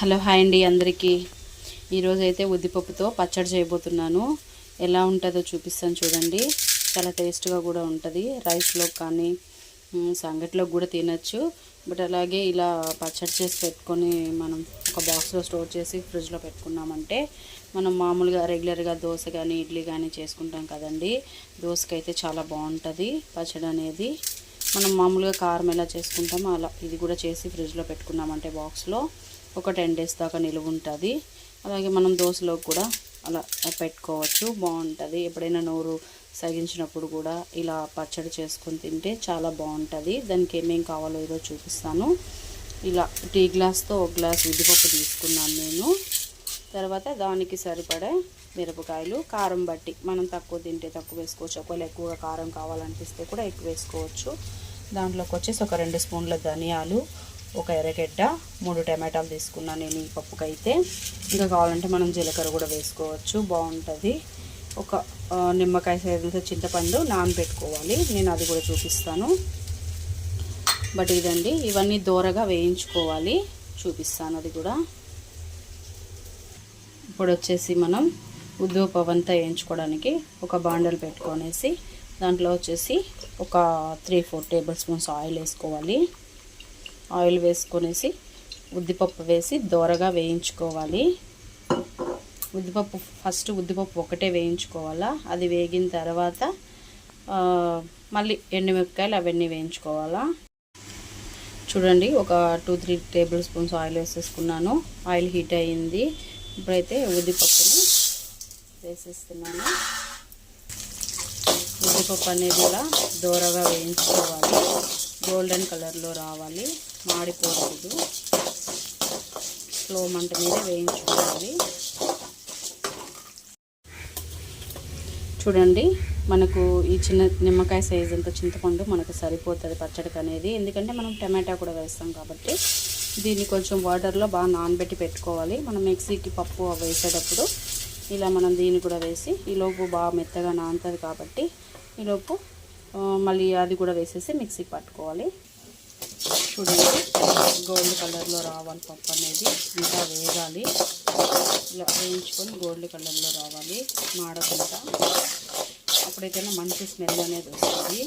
Hello hi అండి అందరికీ. ఈరోజు అయితే ఉద్దిపప్పుతో పచ్చడి చేయబోతున్నాను. ఎలా ఉంటుందో చూపిస్తాను చూడండి. చాలా టేస్ట్గా కూడా ఉంటుంది. రైస్లో కానీ సంగటిలో కూడా తినచ్చు. బట్ అలాగే ఇలా పచ్చడి చేసి పెట్టుకొని మనం ఒక బాక్స్లో స్టోర్ చేసి ఫ్రిడ్జ్లో పెట్టుకున్నామంటే మనం మామూలుగా రెగ్యులర్గా దోశ కానీ ఇడ్లీ కానీ చేసుకుంటాం కదండి. దోశకైతే చాలా బాగుంటుంది పచ్చడి అనేది. మనం మామూలుగా కారం ఎలా చేసుకుంటామో అలా ఇది కూడా చేసి ఫ్రిడ్జ్లో పెట్టుకున్నామంటే బాక్స్లో ఒక 10 days దాకా నిలువ ఉంటుంది. అలాగే మనం దోశలోకి కూడా అలా పెట్టుకోవచ్చు, బాగుంటుంది. ఎప్పుడైనా నోరు సగించినప్పుడు కూడా ఇలా పచ్చడి చేసుకొని తింటే చాలా బాగుంటుంది. దానికి ఏమేం కావాలో ఈరోజు చూపిస్తాను. ఇలా టీ గ్లాస్తో ఒక గ్లాస్ ఉద్దిపప్పు తీసుకున్నాను నేను. తర్వాత దానికి సరిపడే మిరపకాయలు, కారం బట్టి మనం తక్కువ తింటే తక్కువ వేసుకోవచ్చు, ఒకవేళ ఎక్కువగా కారం కావాలనిపిస్తే కూడా ఎక్కువ వేసుకోవచ్చు. దాంట్లోకి వచ్చేసి ఒక 2 స్పూన్ల ధనియాలు, ఒక ఎర్రగడ్డ, 3 టమాటాలు తీసుకున్నాను నేను ఈ పప్పుకైతే. ఇంకా కావాలంటే మనం జీలకర్ర కూడా వేసుకోవచ్చు, బాగుంటుంది. ఒక నిమ్మకాయ సైజంతో చింతపండు నానబెట్టుకోవాలి, నేను అది కూడా చూపిస్తాను. బట్ ఇదండి, ఇవన్నీ దోరగా వేయించుకోవాలి, చూపిస్తాను అది కూడా. ఇప్పుడు వచ్చేసి మనం ఉద్దిపప్పు అంతా వేయించుకోవడానికి ఒక బాండలు పెట్టుకొనేసి దాంట్లో వచ్చేసి ఒక 3-4 టేబుల్ స్పూన్స్ ఆయిల్ వేసుకోవాలి. ఆయిల్ వేసుకొనేసి ఉద్దిపప్పు వేసి దోరగా వేయించుకోవాలి. ఉద్దిపప్పు ఒకటే వేయించుకోవాలా. అది వేగిన తర్వాత మళ్ళీ ఎండుమిరపకాయలు అవన్నీ వేయించుకోవాలా. చూడండి, ఒక 2-3 టేబుల్ స్పూన్స్ ఆయిల్ వేసేసుకున్నాను. ఆయిల్ హీట్ అయ్యింది. ఇప్పుడైతే ఉద్దిపప్పుని వేసేస్తున్నాను. ఉద్దిపప్పు అనేది కూడా దోరగా వేయించుకోవాలి, గోల్డెన్ కలర్లో రావాలి, మాడిపోకూడదు. స్లో మంట మీద వేయించుకోవాలి. చూడండి, మనకు ఈ చిన్న నిమ్మకాయ సైజ్ అంత చింతపండు మనకు సరిపోతుంది పచ్చడికి అనేది. ఎందుకంటే మనం టమాటా కూడా వేస్తాం కాబట్టి దీన్ని కొంచెం వాటర్లో బాగా నానబెట్టి పెట్టుకోవాలి. మనం మిక్సీకి పప్పు వేసేటప్పుడు ఇలా మనం దీన్ని కూడా వేసి ఈలోపు బాగా మెత్తగా నానుతుంది కాబట్టి ఈలోపు మళ్ళీ అది కూడా వేసేసి మిక్సీకి పట్టుకోవాలి. చూడండి, గోల్డ్ కలర్లో రావాలి పప్పు అనేది, ఇంకా వేగాలి. ఇలా వేయించుకొని గోల్డ్ కలర్లో రావాలి, మాడకుండా. అప్పుడైతేనే మంచి స్మెల్ అనేది వస్తుంది.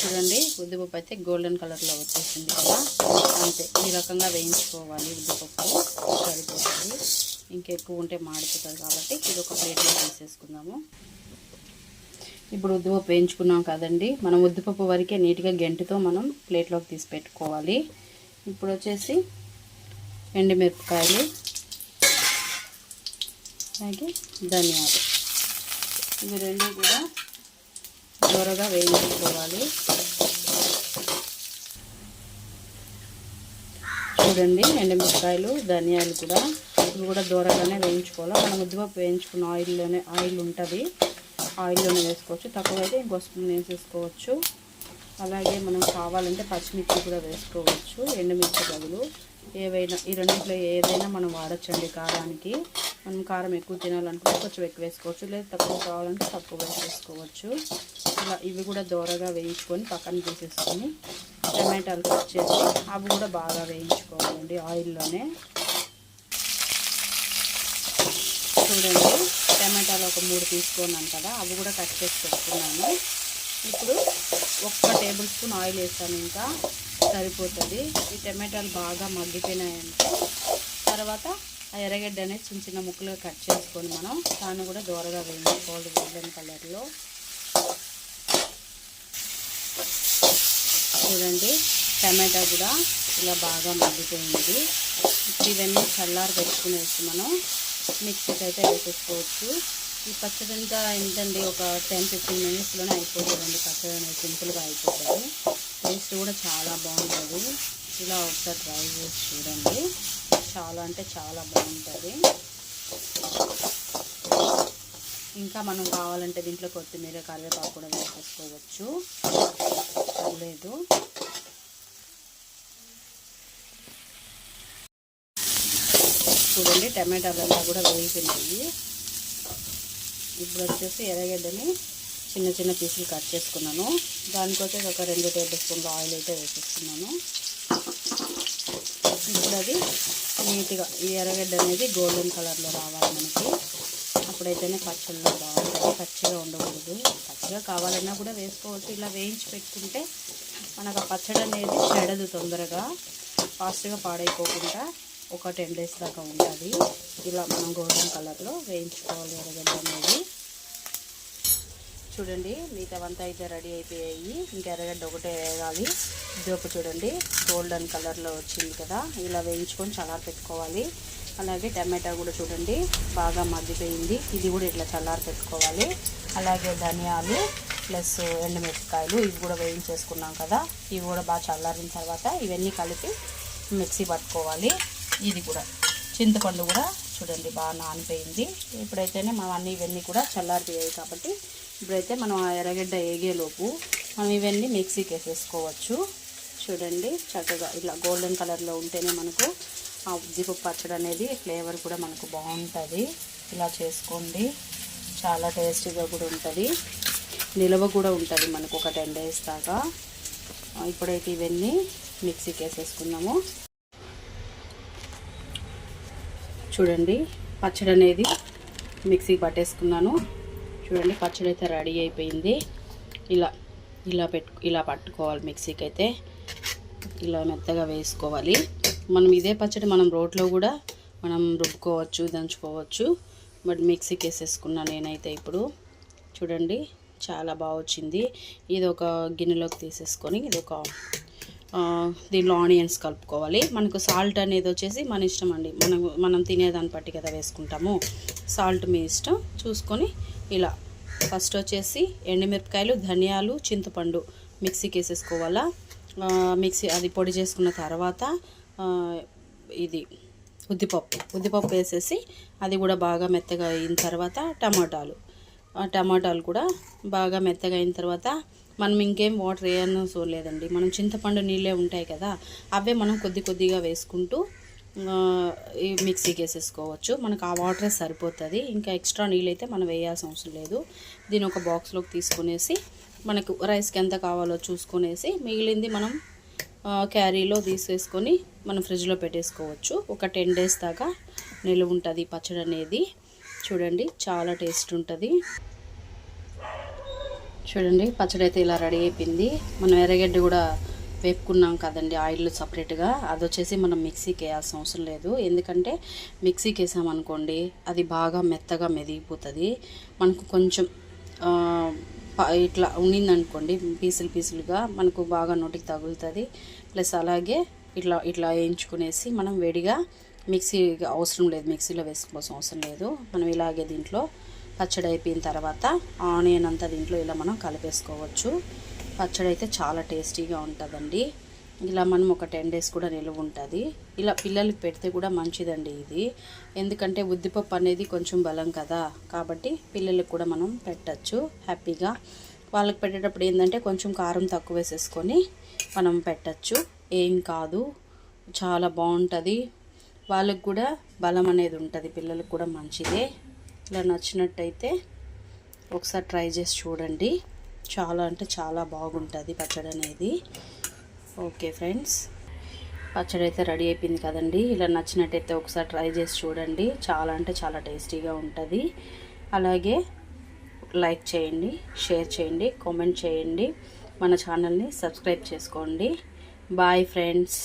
చూడండి, ఉద్దిపప్పు అయితే గోల్డెన్ కలర్లో వచ్చేసింది కదా, అంతే. ఈ రకంగా వేయించుకోవాలి ఉద్దిపప్పు, సరిపోతుంది. ఇంకెక్కువ ఉంటే మాడిపోతుంది కాబట్టి ఇది ఒక ప్లేట్లో తీసేసుకుందాము. ఇప్పుడు ఉద్దిపప్పు వేయించుకున్నాం కదండి, మనం ఉద్దిపప్పు వరకే నీట్గా గెంటితో మనం ప్లేట్లోకి తీసి పెట్టుకోవాలి. ఇప్పుడు వచ్చేసి ఎండుమిరపకాయలు, అలాగే ధనియాలు, ఇవి రెండు కూడా దూరగా వేయించుకోవాలి. చూడండి, ఎండుమిరపకాయలు, ధనియాలు కూడా ఇవి కూడా దూరగానే వేయించుకోవాలి. మనం ఉద్దిపప్పు వేయించుకున్న ఆయిల్ ఉంటుంది, ఆయిల్లోనే వేసుకోవచ్చు. తక్కువైతే ఇంకో స్పూన్ వేసేసుకోవచ్చు. అలాగే మనం కావాలంటే పచ్చిమిర్చి కూడా వేసుకోవచ్చు, ఎండుమిర్చి బదులు. ఏవైనా ఈ రెండింటిలో ఏదైనా మనం వాడచ్చండి కారానికి. మనం కారం ఎక్కువ తినాలనుకుంటే కొంచెం ఎక్కువ వేసుకోవచ్చు, లేదా తక్కువ కావాలంటే తక్కువ వేసుకోవచ్చు. ఇలా ఇవి కూడా దోరగా వేయించుకొని పక్కన తీసేసుకొని టమాటాలు కట్ చేసి అవి కూడా బాగా వేయించుకోవాలండి ఆయిల్లోనే. చూడండి, టమాటాలు ఒక 3 తీసుకున్నాను కదా, అవి కూడా కట్ చేసి పెట్టుకున్నాను. ఇప్పుడు 1 టేబుల్ స్పూన్ ఆయిల్ వేస్తాను, ఇంకా సరిపోతుంది. ఈ టమాటాలు బాగా మగ్గిపోయినాయంటే తర్వాత ఆ ఎర్రగడ్డ అనేది చిన్న చిన్న ముక్కలుగా కట్ చేసుకొని మనం దాన్ని కూడా దోరగా వేయించుకోవాలి గోల్డెన్ కలర్లో. చూడండి, టమాటా కూడా ఇలా బాగా మగ్గిపోయింది. ఇవన్నీ చల్లారి పెట్టుకునేసి మనం మిక్సీకి అయితే వేసేసుకోవచ్చు. ఈ పచ్చడి అంతా ఎంతండి, ఒక 10-15 మినిట్స్లోనే అయిపోతుందండి. పచ్చడి అనేది సింపుల్గా అయిపోతుంది. టేస్ట్ కూడా చాలా బాగుంటుంది. ఇలా ఒకసారి ట్రై చేసి చూడండి, చాలా అంటే చాలా బాగుంటుంది. ఇంకా మనం కావాలంటే దీంట్లో కొత్తిమీర, కరివేపాకు కూడా వేసేసుకోవచ్చు, పర్లేదు. చూడండి, టమాటాలు అంతా కూడా వేగిపోయినాయి. ఇప్పుడు వచ్చేసి ఎర్రగడ్డని చిన్న చిన్న పీసులు కట్ చేసుకున్నాను. దానికోసం ఒక 2 టేబుల్ స్పూన్ల ఆయిల్ అయితే వేసేస్తున్నాను. ఇప్పుడు అది నీట్గా ఈ ఎర్రగడ్డ అనేది గోల్డెన్ కలర్లో రావాలి మనకి. అప్పుడైతేనే పచ్చళ్ళలో బాగుంటుంది, పచ్చిగా ఉండకూడదు. పచ్చిగా కావాలన్నా కూడా వేసుకోవచ్చు. ఇలా వేయించి పెట్టుకుంటే మనకు ఆ పచ్చడి అనేది చెడదు, తొందరగా ఫాస్ట్గా పాడైపోకుండా ఒక 10 డేస్ దాకా ఉంటుంది. ఇలా మనం గోల్డెన్ కలర్లో వేయించుకోవాలి ఎర్రగడ్డ అనేది. చూడండి, మిగతావంతా అయితే రెడీ అయిపోయాయి. ఇంకా ఎర్రగడ్డ ఒకటే వేయాలి. ఇదొక చూడండి గోల్డెన్ కలర్లో వచ్చింది కదా, ఇలా వేయించుకొని చల్లారి పెట్టుకోవాలి. అలాగే టమాటా కూడా చూడండి బాగా మగ్గిపోయింది, ఇది కూడా ఇట్లా చల్లారి పెట్టుకోవాలి. అలాగే ధనియాలు ప్లస్ ఎండుమిరపకాయలు ఇవి కూడా వేయించేసుకున్నాం కదా, ఇవి కూడా బాగా చల్లారిన తర్వాత ఇవన్నీ కలిపి మిక్సీ పట్టుకోవాలి. ఇది కూడా చింతపండు కూడా చూడండి బాగా నానిపోయింది. ఇప్పుడైతేనే మనం అన్నీ ఇవన్నీ కూడా చల్లారిపోయాయి కాబట్టి ఇప్పుడైతే మనం ఆ ఎర్రగడ్డ వేగేలోపు మనం ఇవన్నీ మిక్సీకి వేసేసుకోవచ్చు. చూడండి చక్కగా ఇలా గోల్డెన్ కలర్లో ఉంటేనే మనకు ఆ ఉద్దిపప్పు పచ్చడి అనేది ఫ్లేవర్ కూడా మనకు బాగుంటుంది. ఇలా చేసుకోండి, చాలా టేస్టీగా కూడా ఉంటుంది, నిల్వ కూడా ఉంటుంది మనకు ఒక 10 డేస్ దాకా. ఇప్పుడైతే ఇవన్నీ మిక్సీకి వేసేసుకున్నాము. చూడండి పచ్చడి అనేది మిక్సీకి పట్టేసుకున్నాను. చూడండి పచ్చడి అయితే రెడీ అయిపోయింది. ఇలా పట్టుకోవాలి మిక్సీకి అయితే, ఇలా మెత్తగా వేసుకోవాలి. మనం ఇదే పచ్చడి మనం రోట్లో కూడా మనం రుబ్బుకోవచ్చు, దంచుకోవచ్చు. బట్ మిక్సీకి వేసేసుకున్నా నేనైతే ఇప్పుడు. చూడండి చాలా బాగా వచ్చింది. ఇది ఒక గిన్నెలోకి తీసేసుకొని దీనిలో ఆనియన్స్ కలుపుకోవాలి. మనకు సాల్ట్ అనేది వచ్చేసి మన ఇష్టం అండి, మనం తినేదాన్ని బట్టి కదా వేసుకుంటాము. సాల్ట్ మీ ఇష్టం చూసుకొని ఇలా ఫస్ట్ వచ్చేసి ఎండుమిరపకాయలు, ధనియాలు, చింతపండు మిక్సీకి వేసేసుకోవాలా. మిక్సీ అది పొడి చేసుకున్న తర్వాత ఇది ఉద్దిపప్పు వేసేసి అది కూడా బాగా మెత్తగా అయిన తర్వాత టమాటాలు కూడా బాగా మెత్తగా అయిన తర్వాత మనం ఇంకేం వాటర్ వేయను లేదండి. మనం చింతపండు నీళ్ళే ఉంటాయి కదా, అవే మనం కొద్దిగా వేసుకుంటూ ఈ మిక్సీకి వేసేసుకోవచ్చు. మనకు ఆ వాటరే సరిపోతుంది, ఇంకా ఎక్స్ట్రా నీళ్ళైతే మనం వేయాల్సిన అవసరం లేదు. దీని ఒక బాక్స్లోకి తీసుకునేసి మనకు రైస్కి ఎంత కావాలో చూసుకునేసి మిగిలింది మనం క్యారీలో తీసేసుకొని మనం ఫ్రిడ్జ్లో పెట్టేసుకోవచ్చు. ఒక 10 డేస్ దాకా నిలువ ఉంటుంది పచ్చడి అనేది. చూడండి చాలా టేస్ట్ ఉంటుంది. చూడండి పచ్చడి అయితే ఇలా రెడీ అయిపోయింది. మనం ఎర్రగడ్డ కూడా వేపుకున్నాం కదండి ఆయిల్ సపరేట్గా, అది వచ్చేసి మనం మిక్సీకి వేయాల్సిన అవసరం లేదు. ఎందుకంటే మిక్సీకి వేసామనుకోండి అది బాగా మెత్తగా మెదిగిపోతుంది. మనకు కొంచెం ఇట్లా ఉండిందనుకోండి పీసులుగా మనకు బాగా నోటికి తగులుతుంది. ప్లస్ అలాగే ఇట్లా వేయించుకునేసి మనం వేడిగా మిక్సీ అవసరం లేదు, మిక్సీలో వేసుకోవాల్సిన అవసరం లేదు. మనం ఇలాగే దీంట్లో పచ్చడి అయిపోయిన తర్వాత ఆనియన్ అంతా దీంట్లో ఇలా మనం కలిపేసుకోవచ్చు. పచ్చడి అయితే చాలా టేస్టీగా ఉంటుందండి. ఇలా మనం ఒక 10 డేస్ కూడా నిలువ ఉంటుంది. ఇలా పిల్లలకి పెడితే కూడా మంచిదండి ఇది, ఎందుకంటే ఉద్దిపప్పు అనేది కొంచెం బలం కదా, కాబట్టి పిల్లలకు కూడా మనం పెట్టచ్చు హ్యాపీగా. వాళ్ళకి పెట్టేటప్పుడు ఏంటంటే కొంచెం కారం తక్కువ వేసేసుకొని మనం పెట్టచ్చు, ఏం కాదు, చాలా బాగుంటుంది. వాళ్ళకి కూడా బలం అనేది ఉంటుంది, పిల్లలకు కూడా మంచిదే. ఇలా నచ్చినట్టయితే ఒకసారి ట్రై చేసి చూడండి, చాలా అంటే చాలా బాగుంటుంది పచ్చడి అనేది. ఓకే ఫ్రెండ్స్, పచ్చడి అయితే రెడీ అయిపోయింది కదండి. ఇలా నచ్చినట్టయితే ఒకసారి ట్రై చేసి చూడండి, చాలా అంటే చాలా టేస్టీగా ఉంటుంది. అలాగే లైక్ చేయండి, షేర్ చేయండి, కామెంట్ చేయండి, మన ఛానల్ని సబ్స్క్రైబ్ చేసుకోండి. Bye friends.